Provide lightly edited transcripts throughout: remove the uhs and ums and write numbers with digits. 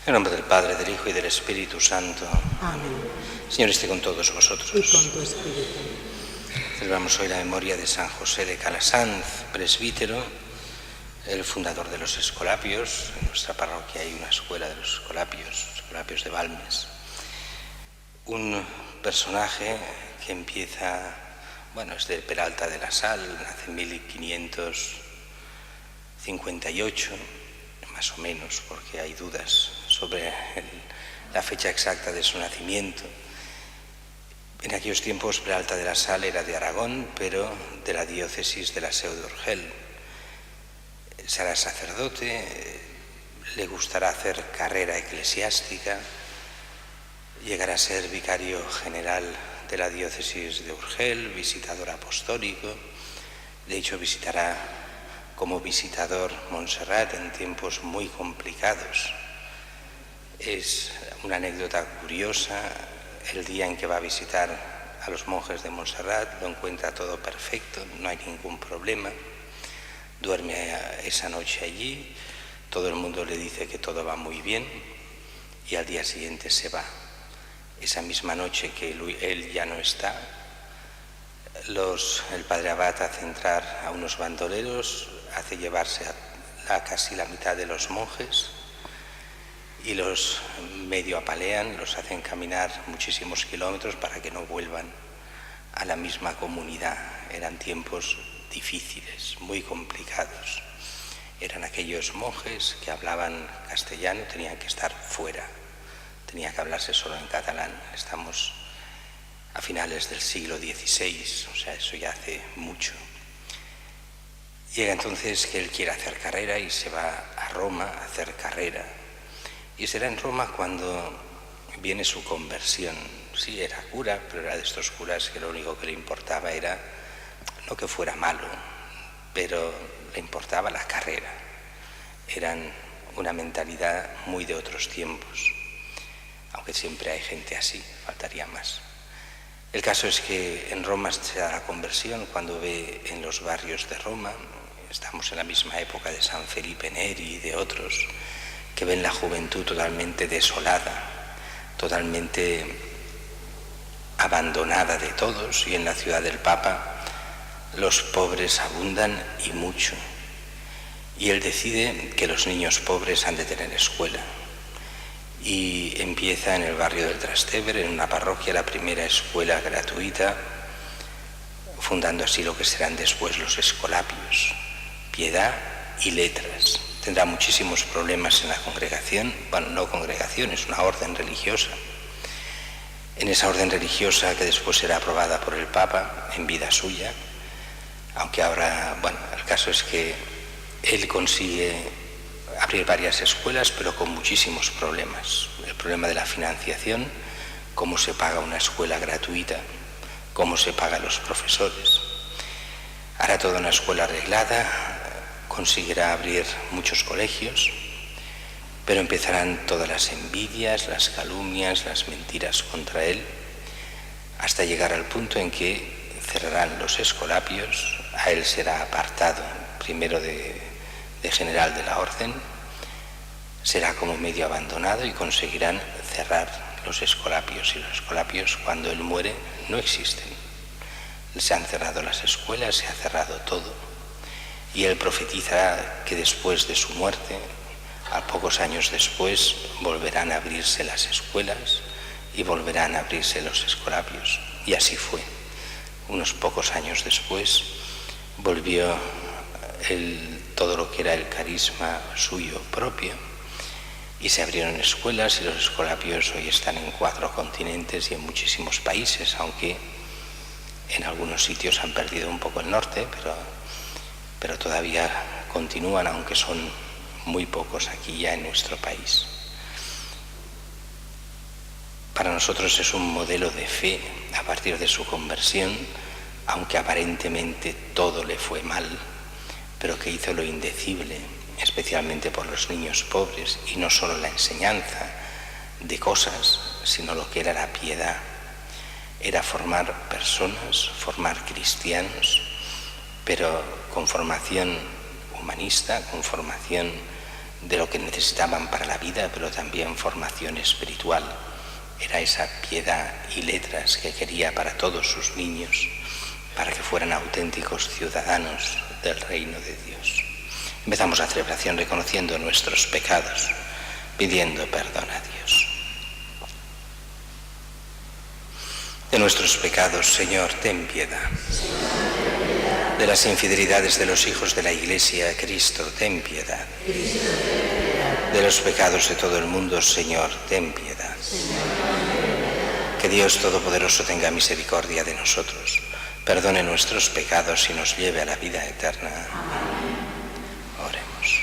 En nombre del Padre, del Hijo y del Espíritu Santo. Amén. Señor, esté con todos vosotros. Y con tu espíritu. Celebramos hoy la memoria de San José de Calasanz, presbítero, el fundador de los Escolapios. En nuestra parroquia hay una escuela de los Escolapios de Balmes. Un personaje que empieza, es de Peralta de la Sal, nace en 1558, más o menos, porque hay dudas sobre la fecha exacta de su nacimiento. En aquellos tiempos Peralta de la Sal era de Aragón, pero de la diócesis de la Seu de Urgel. Será sacerdote, le gustará hacer carrera eclesiástica, llegará a ser vicario general de la diócesis de Urgel, visitador apostólico. De hecho, visitará como visitador Montserrat en tiempos muy complicados. Es una anécdota curiosa. El día en que va a visitar a los monjes de Montserrat lo encuentra todo perfecto, no hay ningún problema. Duerme esa noche allí, todo el mundo le dice que todo va muy bien y al día siguiente se va. Esa misma noche que él ya no está, el padre abad hace entrar a unos bandoleros, hace llevarse a casi la mitad de los monjes y los medio apalean, los hacen caminar muchísimos kilómetros para que no vuelvan a la misma comunidad. Eran tiempos difíciles, muy complicados. Eran aquellos monjes que hablaban castellano, tenían que estar fuera, tenía que hablarse solo en catalán. Estamos a finales del siglo XVI, o sea, eso ya hace mucho. Llega entonces que él quiere hacer carrera y se va a Roma a hacer carrera. Y será en Roma cuando viene su conversión. Sí, era cura, pero era de estos curas que lo único que le importaba era, no que fuera malo, pero le importaba la carrera. Eran una mentalidad muy de otros tiempos, aunque siempre hay gente así, faltaría más. El caso es que en Roma se da la conversión cuando ve en los barrios de Roma, estamos en la misma época de San Felipe Neri y de otros, que ven la juventud totalmente desolada, totalmente abandonada de todos, y en la ciudad del Papa los pobres abundan y mucho. Y él decide que los niños pobres han de tener escuela. Y empieza en el barrio del Trastevere, en una parroquia, la primera escuela gratuita, fundando así lo que serán después los Escolapios, piedad y letras. Tendrá muchísimos problemas en la congregación, no congregación, es una orden religiosa. En esa orden religiosa que después será aprobada por el Papa en vida suya, aunque ahora, el caso es que él consigue abrir varias escuelas, pero con muchísimos problemas. El problema de la financiación, cómo se paga una escuela gratuita, cómo se pagan los profesores. Hará toda una escuela arreglada, conseguirá abrir muchos colegios, pero empezarán todas las envidias, las calumnias, las mentiras contra él, hasta llegar al punto en que cerrarán los Escolapios, a él será apartado primero de general de la orden, será como medio abandonado y conseguirán cerrar los Escolapios. Y los Escolapios, cuando él muere, no existen. Se han cerrado las escuelas, se ha cerrado todo. Y él profetiza que después de su muerte, a pocos años después, volverán a abrirse las escuelas y volverán a abrirse los Escolapios. Y así fue. Unos pocos años después volvió todo lo que era el carisma suyo propio y se abrieron escuelas, y los Escolapios hoy están en 4 continentes y en muchísimos países, aunque en algunos sitios han perdido un poco el norte, pero todavía continúan, aunque son muy pocos aquí ya en nuestro país. para nosotros es un modelo de fe a partir de su conversión, aunque aparentemente todo le fue mal, pero que hizo lo indecible, especialmente por los niños pobres, y no solo la enseñanza de cosas, sino lo que era la piedad. Era formar personas, formar cristianos, pero con formación humanista, con formación de lo que necesitaban para la vida, pero también formación espiritual. Era esa piedad y letras que quería para todos sus niños, para que fueran auténticos ciudadanos del reino de Dios. Empezamos la celebración reconociendo nuestros pecados, pidiendo perdón a Dios. De nuestros pecados, Señor, ten piedad. De las infidelidades de los hijos de la Iglesia, Cristo, ten piedad. De los pecados de todo el mundo, Señor, ten piedad. Que Dios Todopoderoso tenga misericordia de nosotros, perdone nuestros pecados y nos lleve a la vida eterna. Oremos.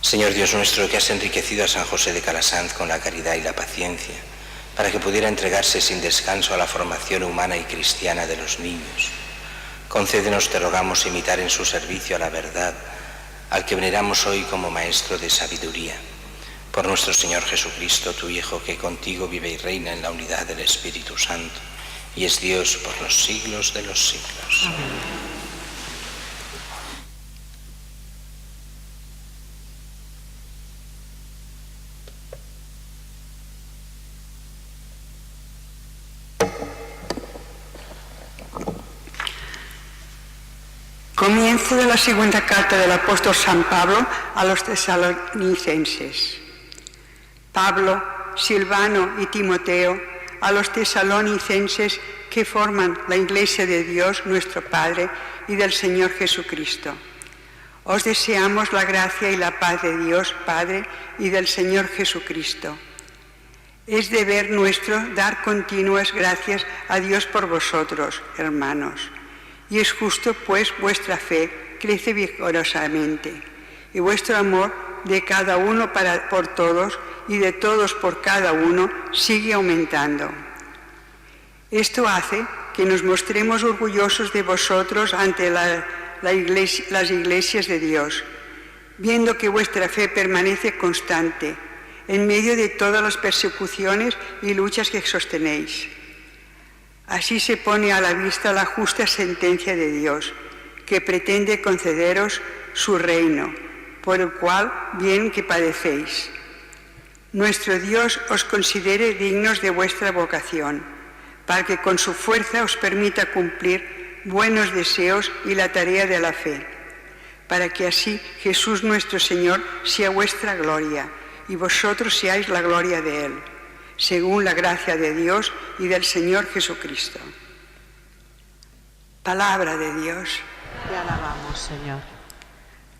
Señor Dios nuestro, que has enriquecido a San José de Calasanz con la caridad y la paciencia, para que pudiera entregarse sin descanso a la formación humana y cristiana de los niños, concédenos, te rogamos, imitar en su servicio a la verdad, al que veneramos hoy como Maestro de sabiduría, por nuestro Señor Jesucristo, tu Hijo, que contigo vive y reina en la unidad del Espíritu Santo, y es Dios por los siglos de los siglos. Amén. Comienzo de la segunda carta del apóstol San Pablo a los tesalonicenses. Pablo, Silvano y Timoteo, a los tesalonicenses que forman la Iglesia de Dios nuestro Padre y del Señor Jesucristo. Os deseamos la gracia y la paz de Dios Padre y del Señor Jesucristo. Es deber nuestro dar continuas gracias a Dios por vosotros, hermanos. Y es justo, pues, vuestra fe crece vigorosamente, y vuestro amor de cada uno por todos y de todos por cada uno sigue aumentando. Esto hace que nos mostremos orgullosos de vosotros ante las iglesias de Dios, viendo que vuestra fe permanece constante en medio de todas las persecuciones y luchas que sostenéis. Así se pone a la vista la justa sentencia de Dios, que pretende concederos su reino, por el cual bien que padecéis. Nuestro Dios os considere dignos de vuestra vocación, para que con su fuerza os permita cumplir buenos deseos y la tarea de la fe, para que así Jesús nuestro Señor sea vuestra gloria, y vosotros seáis la gloria de Él, según la gracia de Dios y del Señor Jesucristo. Palabra de Dios. Te alabamos, Señor.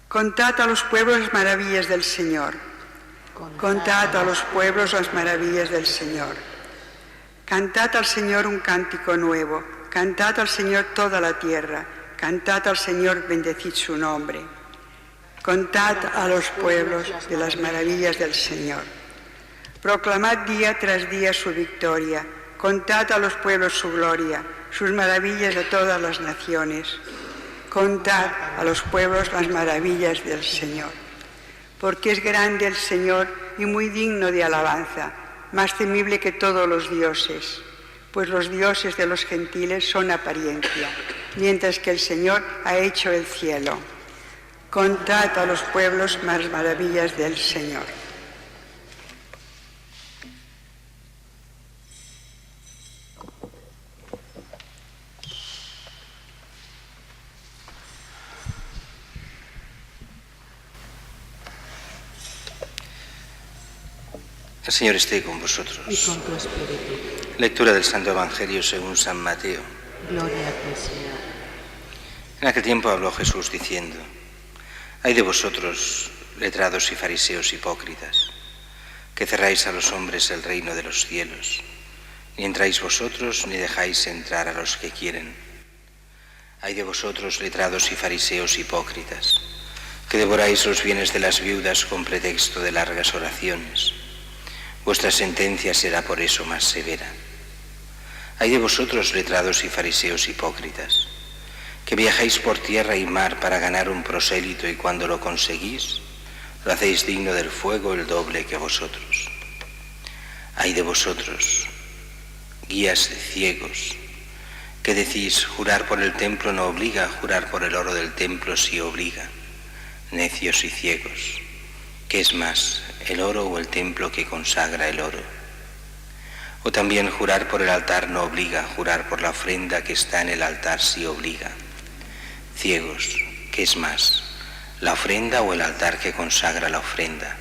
Contad a los pueblos las maravillas del Señor. Contad a los pueblos las maravillas del Señor. Cantad al Señor un cántico nuevo. Cantad al Señor toda la tierra. Cantad al Señor, bendecid su nombre. Contad a los pueblos de las maravillas del Señor. Proclamad día tras día su victoria, contad a los pueblos su gloria, sus maravillas a todas las naciones. Contad a los pueblos las maravillas del Señor. Porque es grande el Señor y muy digno de alabanza, más temible que todos los dioses, pues los dioses de los gentiles son apariencia, mientras que el Señor ha hecho el cielo. Contad a los pueblos las maravillas del Señor. El Señor esté con vosotros. Y con tu espíritu. Lectura del Santo Evangelio según San Mateo. Gloria a ti, Señor. En aquel tiempo habló Jesús diciendo: Ay de vosotros, letrados y fariseos hipócritas, que cerráis a los hombres el reino de los cielos, ni entráis vosotros ni dejáis entrar a los que quieren. Ay de vosotros, letrados y fariseos hipócritas, que devoráis los bienes de las viudas con pretexto de largas oraciones. Vuestra sentencia será por eso más severa. Ay de vosotros, letrados y fariseos hipócritas, que viajáis por tierra y mar para ganar un prosélito, y cuando lo conseguís, lo hacéis digno del fuego el doble que vosotros. Ay de vosotros, guías ciegos, que decís, jurar por el templo no obliga, jurar por el oro del templo sí obliga. Necios y ciegos, ¿qué es más, el oro o el templo que consagra el oro? O también jurar por el altar no obliga, jurar por la ofrenda que está en el altar sí obliga. Ciegos, ¿qué es más, la ofrenda o el altar que consagra la ofrenda?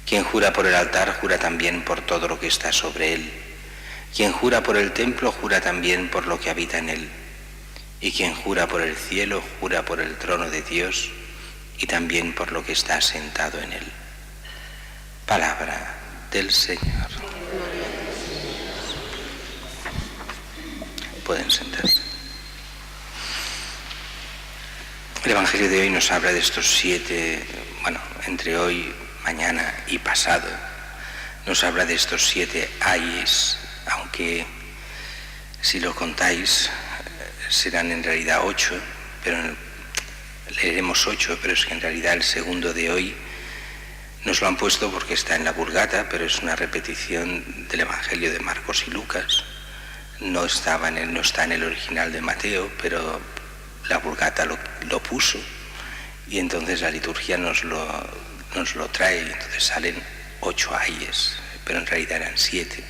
Quien jura por el altar jura también por todo lo que está sobre él. Quien jura por el templo jura también por lo que habita en él. Y quien jura por el cielo jura por el trono de Dios y también por lo que está sentado en él. Palabra del Señor. Pueden sentarse. El Evangelio de hoy nos habla de estos 7, entre hoy, mañana y pasado, nos habla de estos 7 ayes, aunque si lo contáis serán en realidad 8, pero leeremos 8, pero es que en realidad el segundo de hoy nos lo han puesto porque está en la Vulgata, pero es una repetición del Evangelio de Marcos y Lucas. No está en el original de Mateo, pero la Vulgata lo puso y entonces la liturgia nos lo trae, y entonces salen 8 ayes, pero en realidad eran 7.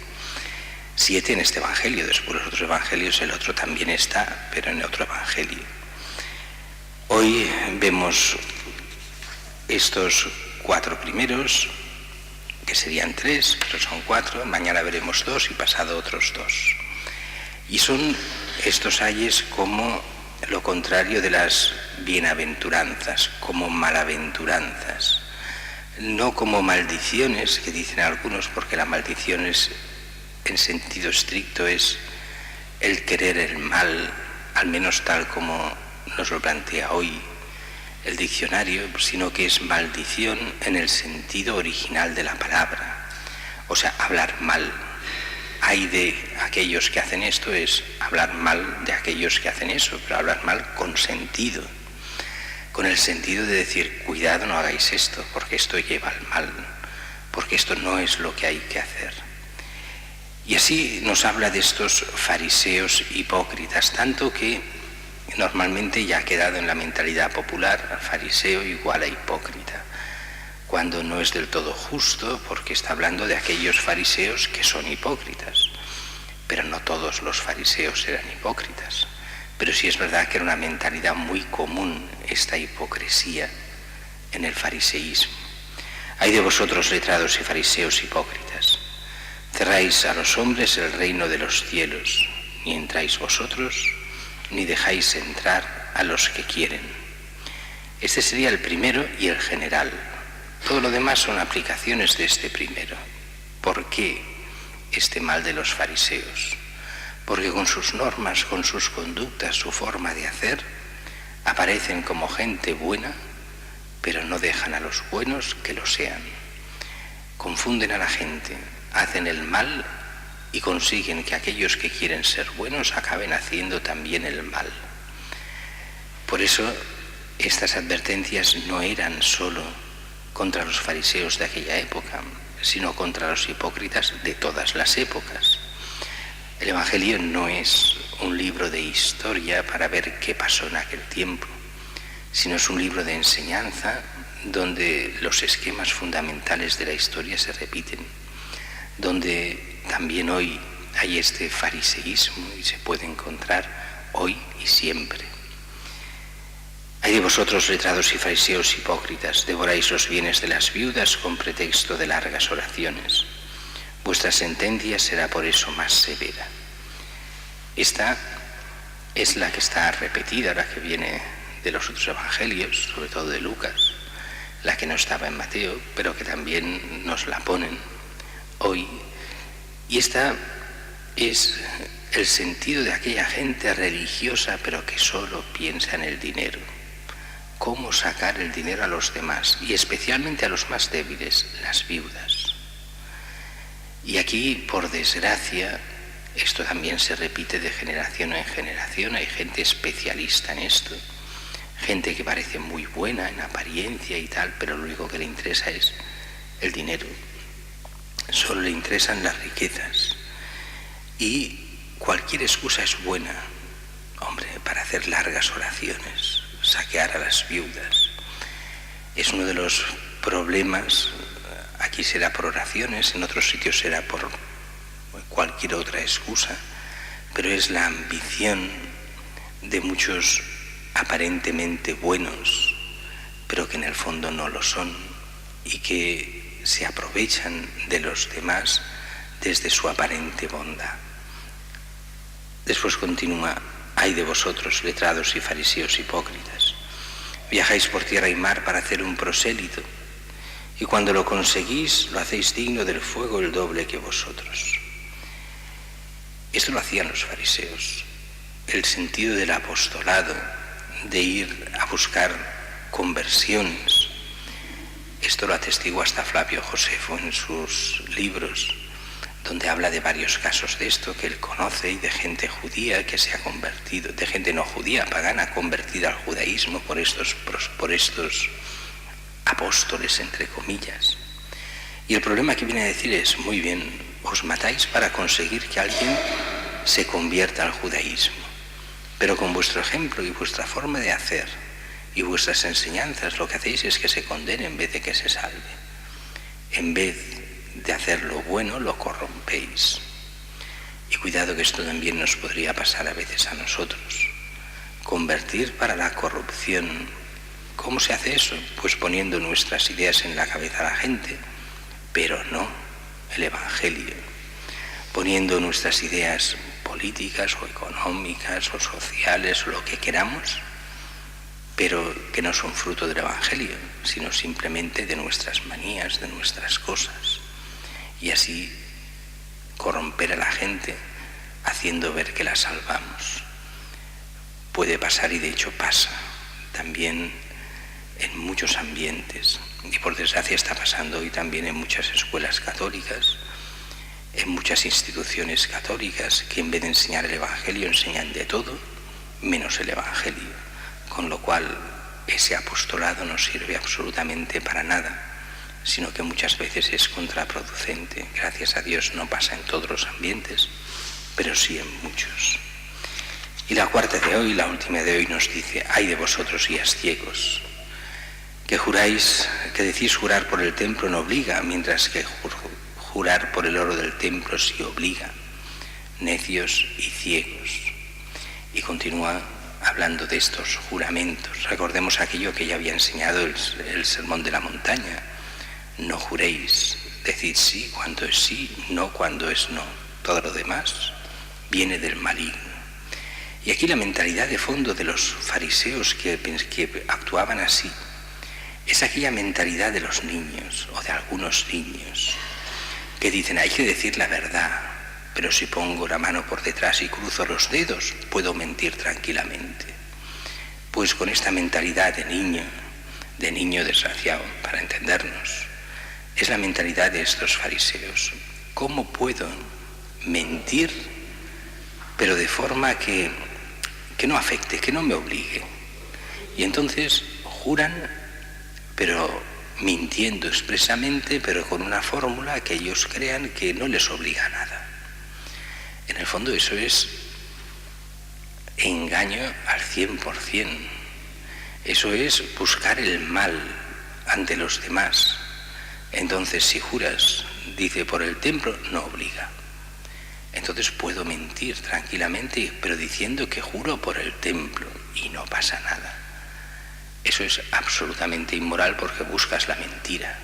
7 en este Evangelio, después los otros Evangelios el otro también está, pero en otro Evangelio. Hoy vemos estos 4 primeros, que serían 3, pero son 4, mañana veremos 2 y pasado otros 2. Y son estos ayes como lo contrario de las bienaventuranzas, como malaventuranzas, no como maldiciones que dicen algunos, porque la maldición es, en sentido estricto, es el querer el mal, al menos tal como nos lo plantea hoy el diccionario, sino que es maldición en el sentido original de la palabra, o sea, hablar mal. Hay de aquellos que hacen esto, es hablar mal de aquellos que hacen eso, pero hablar mal con sentido, con el sentido de decir, cuidado, no hagáis esto, porque esto lleva al mal, porque esto no es lo que hay que hacer. Y así nos habla de estos fariseos hipócritas, tanto que normalmente ya ha quedado en la mentalidad popular, fariseo igual a hipócrita, cuando no es del todo justo, porque está hablando de aquellos fariseos que son hipócritas, pero no todos los fariseos eran hipócritas, pero sí es verdad que era una mentalidad muy común esta hipocresía en el fariseísmo. Ay de vosotros, letrados y fariseos hipócritas, cerráis a los hombres el reino de los cielos, ni entráis vosotros, ni dejáis entrar a los que quieren. Este sería el primero y el general. Todo lo demás son aplicaciones de este primero. ¿Por qué este mal de los fariseos? Porque con sus normas, con sus conductas, su forma de hacer, aparecen como gente buena, pero no dejan a los buenos que lo sean. Confunden a la gente, hacen el mal y consiguen que aquellos que quieren ser buenos acaben haciendo también el mal. Por eso estas advertencias no eran solo contra los fariseos de aquella época, sino contra los hipócritas de todas las épocas. El Evangelio no es un libro de historia para ver qué pasó en aquel tiempo, sino es un libro de enseñanza donde los esquemas fundamentales de la historia se repiten, donde también hoy hay este fariseísmo y se puede encontrar hoy y siempre. Ay de vosotros, letrados y fariseos hipócritas, devoráis los bienes de las viudas con pretexto de largas oraciones. Vuestra sentencia será por eso más severa. Esta es la que está repetida, la que viene de los otros evangelios, sobre todo de Lucas, la que no estaba en Mateo, pero que también nos la ponen hoy. Y esta es el sentido de aquella gente religiosa, pero que solo piensa en el dinero. Cómo sacar el dinero a los demás, y especialmente a los más débiles, las viudas. Y aquí, por desgracia, esto también se repite de generación en generación. Hay gente especialista en esto, gente que parece muy buena en apariencia y tal, pero lo único que le interesa es el dinero. Solo le interesan las riquezas. Y cualquier excusa es buena, hombre, para hacer largas oraciones, saquear a las viudas. Es uno de los problemas. Aquí será por oraciones, en otros sitios será por cualquier otra excusa, pero es la ambición de muchos aparentemente buenos, pero que en el fondo no lo son, y que se aprovechan de los demás desde su aparente bondad. Después continúa: ay de vosotros, letrados y fariseos hipócritas, viajáis por tierra y mar para hacer un prosélito, y cuando lo conseguís, lo hacéis digno del fuego el doble que vosotros. Esto lo hacían los fariseos. El sentido del apostolado, de ir a buscar conversiones, esto lo atestigua hasta Flavio Josefo en sus libros, donde habla de varios casos de esto que él conoce, y de gente judía que se ha convertido, de gente no judía, pagana, convertida al judaísmo por estos apóstoles, entre comillas. Y el problema que viene a decir es: muy bien, os matáis para conseguir que alguien se convierta al judaísmo, pero con vuestro ejemplo y vuestra forma de hacer y vuestras enseñanzas lo que hacéis es que se condene en vez de que se salve. En vez de hacer lo bueno, lo corrompéis. Y cuidado, que esto también nos podría pasar a veces a nosotros. Convertir para la corrupción. ¿Cómo se hace eso? Pues poniendo nuestras ideas en la cabeza a la gente, pero no el Evangelio. Poniendo nuestras ideas políticas o económicas o sociales o lo que queramos, pero que no son fruto del Evangelio, sino simplemente de nuestras manías, de nuestras cosas. Y así corromper a la gente haciendo ver que la salvamos. Puede pasar, y de hecho pasa también en muchos ambientes, y por desgracia está pasando hoy también en muchas escuelas católicas, en muchas instituciones católicas, que en vez de enseñar el Evangelio enseñan de todo menos el Evangelio, con lo cual ese apostolado no sirve absolutamente para nada, sino que muchas veces es contraproducente. Gracias a Dios no pasa en todos los ambientes, pero sí en muchos. Y la cuarta de hoy, la última de hoy, nos dice: ay de vosotros, guías ciegos, que juráis, que decís jurar por el templo no obliga, mientras que jurar por el oro del templo sí obliga, necios y ciegos. Y continúa hablando de estos juramentos. Recordemos aquello que ya había enseñado el Sermón de la Montaña: no juréis, decid sí cuando es sí, no cuando es no. Todo lo demás viene del maligno. Y aquí la mentalidad de fondo de los fariseos que actuaban así es aquella mentalidad de los niños, o de algunos niños, que dicen: hay que decir la verdad, pero si pongo la mano por detrás y cruzo los dedos, puedo mentir tranquilamente. Pues con esta mentalidad de niño desgraciado, para entendernos, es la mentalidad de estos fariseos. ¿Cómo puedo mentir, pero de forma que no afecte, que no me obligue? Y entonces juran, pero mintiendo expresamente, pero con una fórmula que ellos crean que no les obliga a nada. En el fondo eso es engaño al 100%. Eso es buscar el mal ante los demás. Entonces, si juras, dice, por el templo, no obliga. Entonces puedo mentir tranquilamente, pero diciendo que juro por el templo y no pasa nada. Eso es absolutamente inmoral, porque buscas la mentira.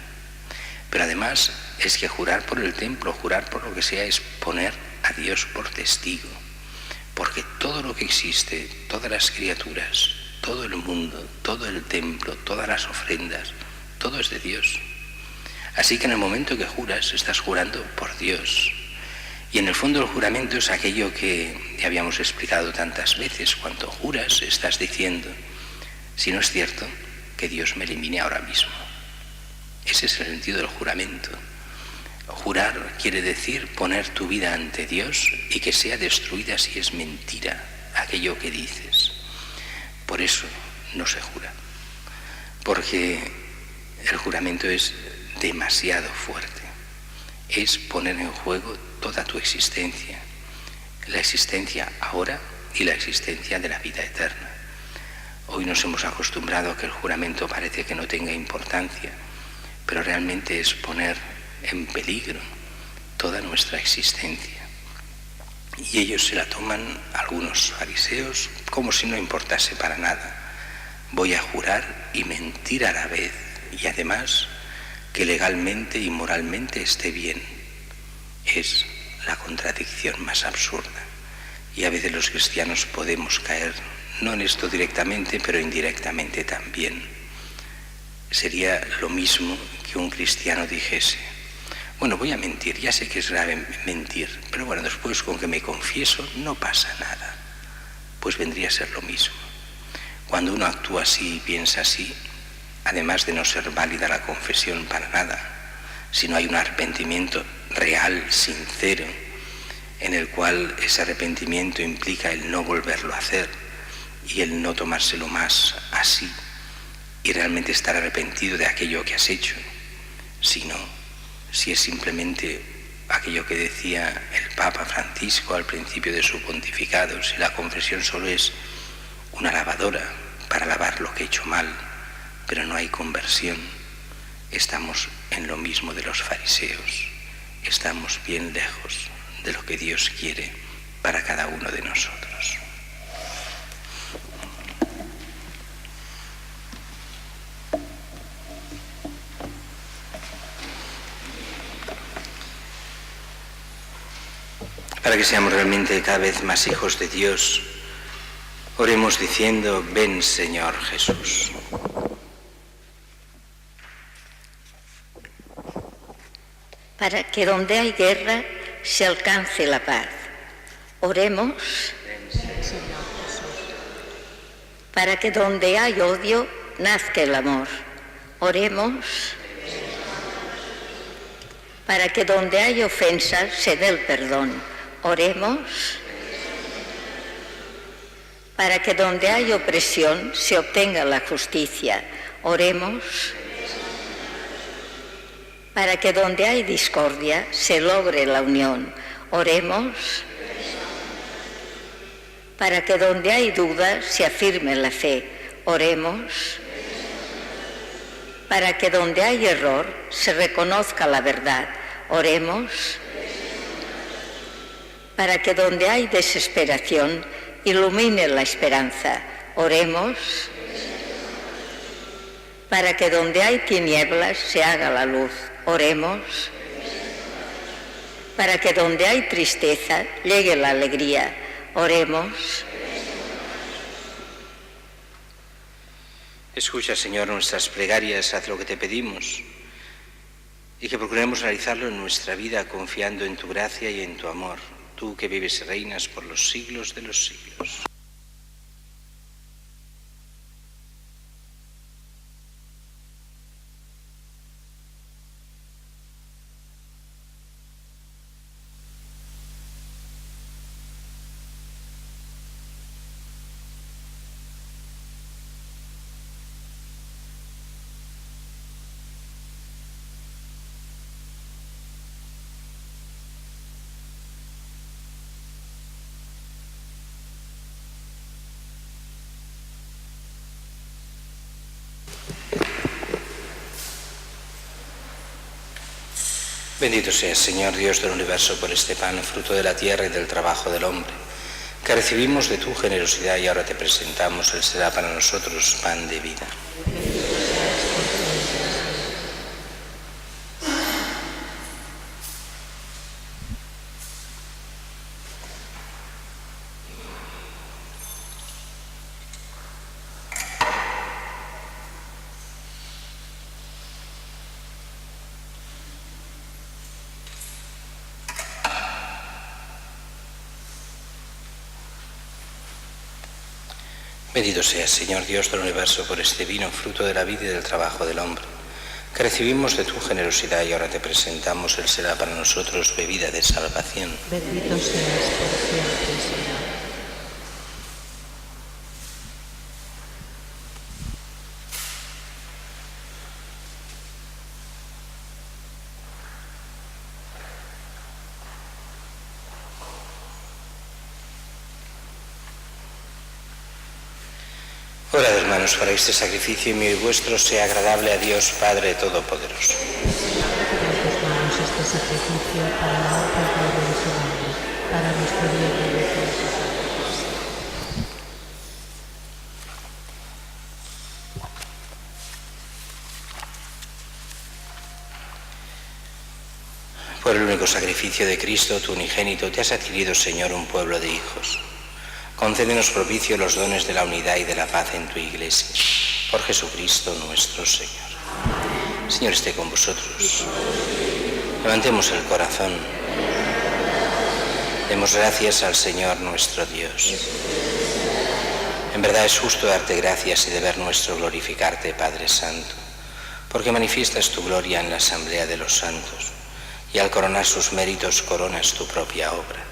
Pero además es que jurar por el templo, jurar por lo que sea, es poner a Dios por testigo. Porque todo lo que existe, todas las criaturas, todo el mundo, todo el templo, todas las ofrendas, todo es de Dios. Así que en el momento que juras, estás jurando por Dios. Y en el fondo el juramento es aquello que ya habíamos explicado tantas veces. Cuando juras, estás diciendo: si no es cierto, que Dios me elimine ahora mismo. Ese es el sentido del juramento. Jurar quiere decir poner tu vida ante Dios y que sea destruida si es mentira aquello que dices. Por eso no se jura, porque el juramento es demasiado fuerte. Es poner en juego toda tu existencia, la existencia ahora y la existencia de la vida eterna. Hoy nos hemos acostumbrado a que el juramento parece que no tenga importancia, pero realmente es poner en peligro toda nuestra existencia. Y ellos se la toman, algunos fariseos, como si no importase para nada. Voy a jurar y mentir a la vez, y además que legalmente y moralmente esté bien. Es la contradicción más absurda. Y a veces los cristianos podemos caer, no en esto directamente, pero indirectamente también. Sería lo mismo que un cristiano dijese: bueno, voy a mentir, ya sé que es grave mentir, pero bueno, después con que me confieso no pasa nada. Pues vendría a ser lo mismo. Cuando uno actúa así y piensa así, además de no ser válida la confesión para nada, si no hay un arrepentimiento real, sincero, en el cual ese arrepentimiento implica el no volverlo a hacer y el no tomárselo más así, y realmente estar arrepentido de aquello que has hecho, sino si es simplemente aquello que decía el Papa Francisco al principio de su pontificado, si la confesión solo es una lavadora para lavar lo que he hecho mal, pero no hay conversión, estamos en lo mismo de los fariseos, estamos bien lejos de lo que Dios quiere para cada uno de nosotros. Para que seamos realmente cada vez más hijos de Dios, oremos diciendo: ven, Señor Jesús. Para que donde hay guerra se alcance la paz. Oremos. Señor Jesús. Para que donde hay odio nazca el amor. Oremos. Para que donde hay ofensas se dé el perdón. Oremos. Para que donde hay opresión se obtenga la justicia. Oremos. Para que donde hay discordia se logre la unión. Oremos. Para que donde hay duda se afirme la fe. Oremos. Para que donde hay error se reconozca la verdad. Oremos. Para que donde hay desesperación ilumine la esperanza. Oremos. Para que donde hay tinieblas se haga la luz. Oremos. Para que donde hay tristeza llegue la alegría. Oremos. Escucha, Señor, nuestras plegarias, haz lo que te pedimos, y que procuremos realizarlo en nuestra vida confiando en tu gracia y en tu amor, tú que vives y reinas por los siglos de los siglos. Bendito seas, Señor Dios del universo, por este pan, fruto de la tierra y del trabajo del hombre, que recibimos de tu generosidad y ahora te presentamos. Él será para nosotros pan de vida. Bendito seas, Señor Dios del universo, por este vino, fruto de la vida y del trabajo del hombre, que recibimos de tu generosidad y ahora te presentamos, Él será para nosotros bebida de salvación. Bendito seas por siempre, Señor. Orad, hermanos, para que este sacrificio mío y vuestro sea agradable a Dios Padre Todopoderoso. En tus manos este sacrificio para la honra y gloria de su nombre, para nuestro bien y de todos los santos. Por el único sacrificio de Cristo, tu unigénito, te has adquirido, Señor, un pueblo de hijos. Concédenos propicio los dones de la unidad y de la paz en tu Iglesia. Por Jesucristo nuestro Señor. Señor, esté con vosotros. Levantemos el corazón. Demos gracias al Señor nuestro Dios. En verdad es justo darte gracias y deber nuestro glorificarte, Padre Santo, porque manifiestas tu gloria en la asamblea de los santos y al coronar sus méritos coronas tu propia obra.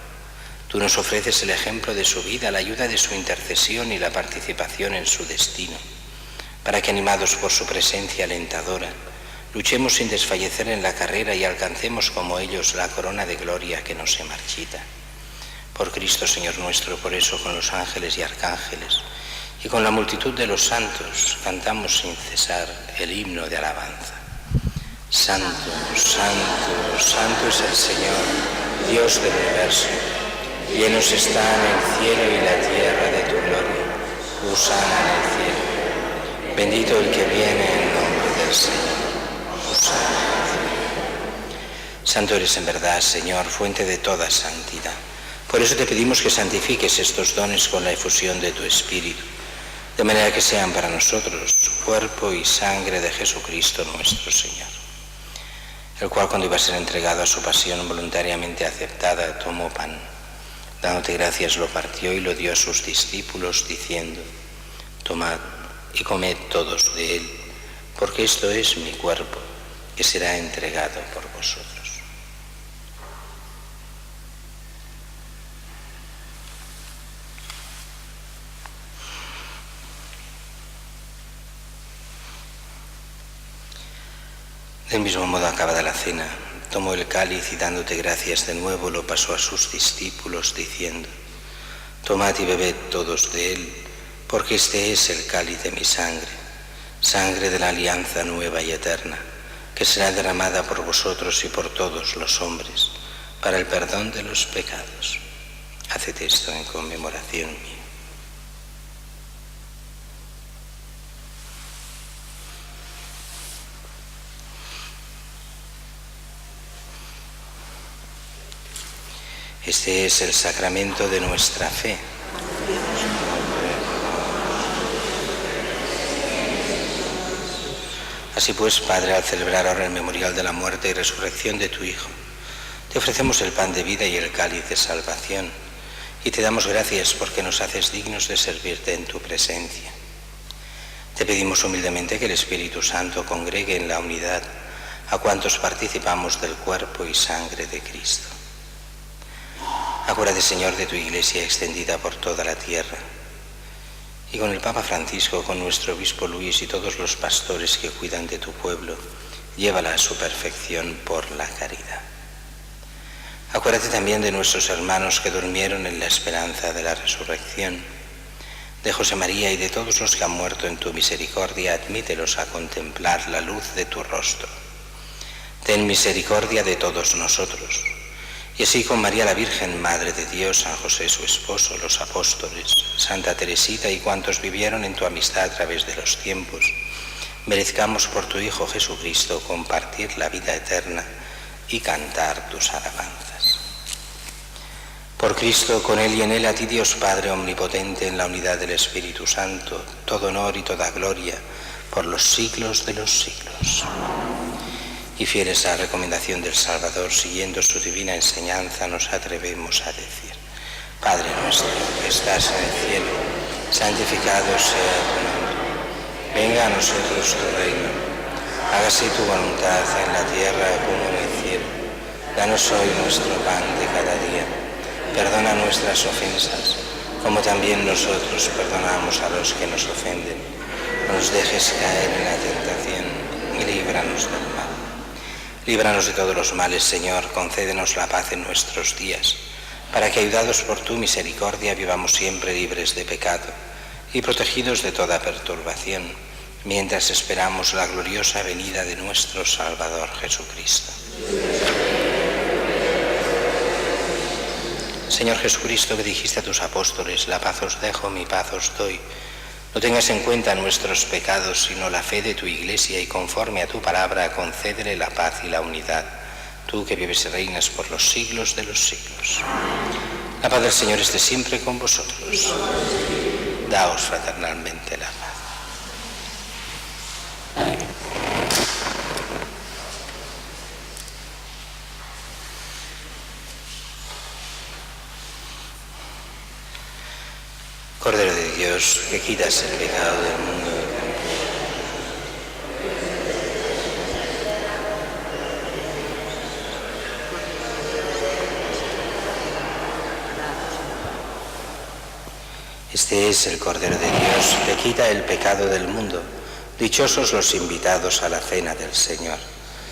Tú nos ofreces el ejemplo de su vida, la ayuda de su intercesión y la participación en su destino, para que, animados por su presencia alentadora, luchemos sin desfallecer en la carrera y alcancemos como ellos la corona de gloria que no se marchita. Por Cristo, Señor nuestro, por eso con los ángeles y arcángeles y con la multitud de los santos cantamos sin cesar el himno de alabanza. Santo, santo, santo es el Señor, Dios del universo. Llenos están el cielo y la tierra de tu gloria. Hosana en el cielo. Bendito el que viene en nombre del Señor. Hosana en el cielo. Santo eres en verdad, Señor, fuente de toda santidad. Por eso te pedimos que santifiques estos dones con la efusión de tu Espíritu, de manera que sean para nosotros cuerpo y sangre de Jesucristo nuestro Señor, el cual, cuando iba a ser entregado a su pasión voluntariamente aceptada, tomó pan. Dándote gracias, lo partió y lo dio a sus discípulos, diciendo: tomad y comed todos de él, porque esto es mi cuerpo, que será entregado por vosotros. Del mismo modo, acabada la cena, tomó el cáliz y dándote gracias de nuevo lo pasó a sus discípulos diciendo: tomad y bebed todos de él, porque este es el cáliz de mi sangre, sangre de la alianza nueva y eterna, que será derramada por vosotros y por todos los hombres, para el perdón de los pecados. Haced esto en conmemoración mía. Este es el sacramento de nuestra fe. Así pues, Padre, al celebrar ahora el memorial de la muerte y resurrección de tu Hijo, te ofrecemos el pan de vida y el cáliz de salvación, y te damos gracias porque nos haces dignos de servirte en tu presencia. Te pedimos humildemente que el Espíritu Santo congregue en la unidad a cuantos participamos del cuerpo y sangre de Cristo. Acuérdate, Señor, de tu Iglesia extendida por toda la tierra, y con el Papa Francisco, con nuestro Obispo Luis y todos los pastores que cuidan de tu pueblo, llévala a su perfección por la caridad. Acuérdate también de nuestros hermanos que durmieron en la esperanza de la resurrección, de José María y de todos los que han muerto en tu misericordia, admítelos a contemplar la luz de tu rostro. Ten misericordia de todos nosotros. Y así con María la Virgen, Madre de Dios, San José su esposo, los apóstoles, Santa Teresita y cuantos vivieron en tu amistad a través de los tiempos, merezcamos por tu Hijo Jesucristo compartir la vida eterna y cantar tus alabanzas. Por Cristo, con Él y en Él, a ti Dios Padre Omnipotente, en la unidad del Espíritu Santo, todo honor y toda gloria por los siglos de los siglos. Y fieles a la recomendación del Salvador, siguiendo su divina enseñanza, nos atrevemos a decir: Padre nuestro que estás en el cielo, santificado sea tu nombre. Venga a nosotros tu reino. Hágase tu voluntad en la tierra como en el cielo. Danos hoy nuestro pan de cada día. Perdona nuestras ofensas, como también nosotros perdonamos a los que nos ofenden. No nos dejes caer en la tentación y líbranos del mal. Líbranos de todos los males, Señor, concédenos la paz en nuestros días, para que, ayudados por tu misericordia, vivamos siempre libres de pecado y protegidos de toda perturbación, mientras esperamos la gloriosa venida de nuestro Salvador Jesucristo. Señor Jesucristo, que dijiste a tus apóstoles: la paz os dejo, mi paz os doy. No tengas en cuenta nuestros pecados, sino la fe de tu Iglesia, y conforme a tu palabra concédele la paz y la unidad, tú que vives y reinas por los siglos de los siglos. La paz del Señor esté siempre con vosotros. Daos fraternalmente la paz. Cordero de Dios, que quitas el pecado del mundo. Este es el Cordero de Dios, que quita el pecado del mundo. Dichosos los invitados a la cena del Señor.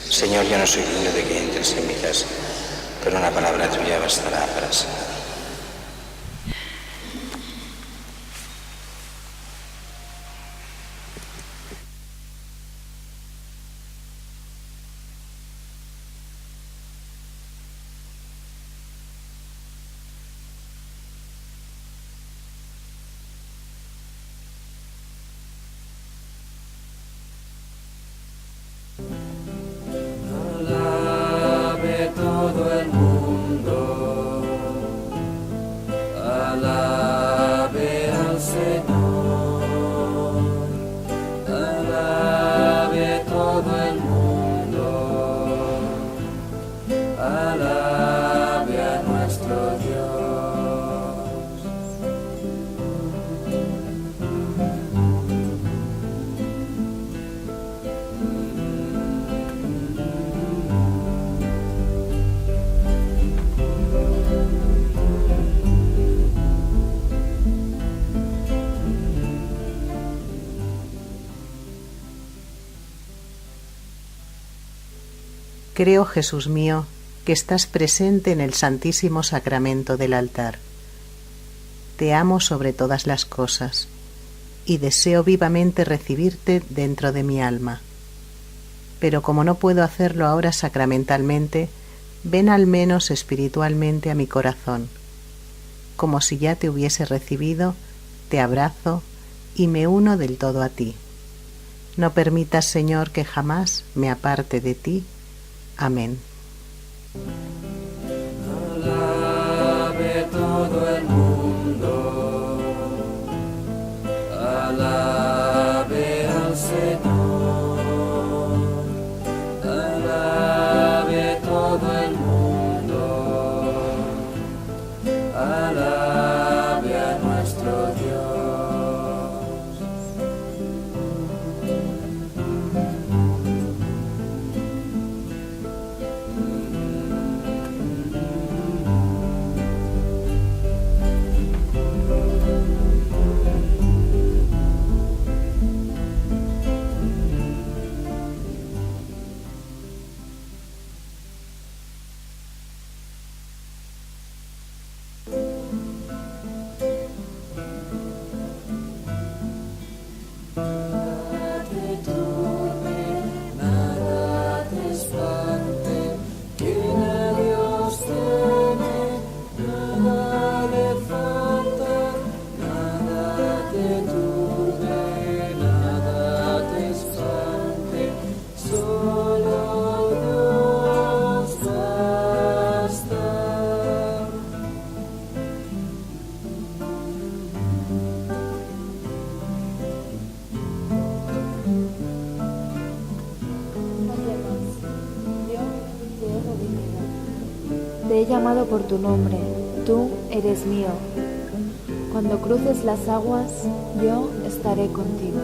Señor, yo no soy digno de que entres en mi casa, pero una palabra tuya bastará para sanar. Creo, Jesús mío, que estás presente en el Santísimo Sacramento del altar. Te amo sobre todas las cosas y deseo vivamente recibirte dentro de mi alma. Pero como no puedo hacerlo ahora sacramentalmente, ven al menos espiritualmente a mi corazón. Como si ya te hubiese recibido, te abrazo y me uno del todo a ti. No permitas, Señor, que jamás me aparte de ti. Amén. Alabe todo el mundo, alabe al Señor, alabe todo el mundo, alabe a nuestro Dios. Te he llamado por tu nombre, tú eres mío. Cuando cruces las aguas, yo estaré contigo.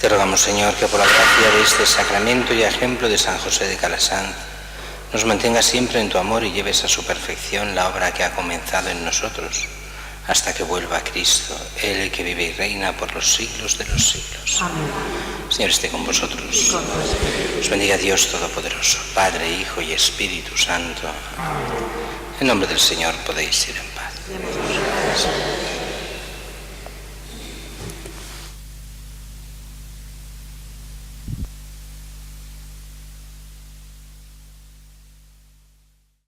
Te rogamos, Señor, que por la gracia de este sacramento y ejemplo de San José de Calasanz, nos mantengas siempre en tu amor y lleves a su perfección la obra que ha comenzado en nosotros, hasta que vuelva Cristo, Él que vive y reina por los siglos de los siglos. Amén. Señor, esté con vosotros. Os bendiga Dios Todopoderoso, Padre, Hijo y Espíritu Santo. En nombre del Señor podéis ir en paz.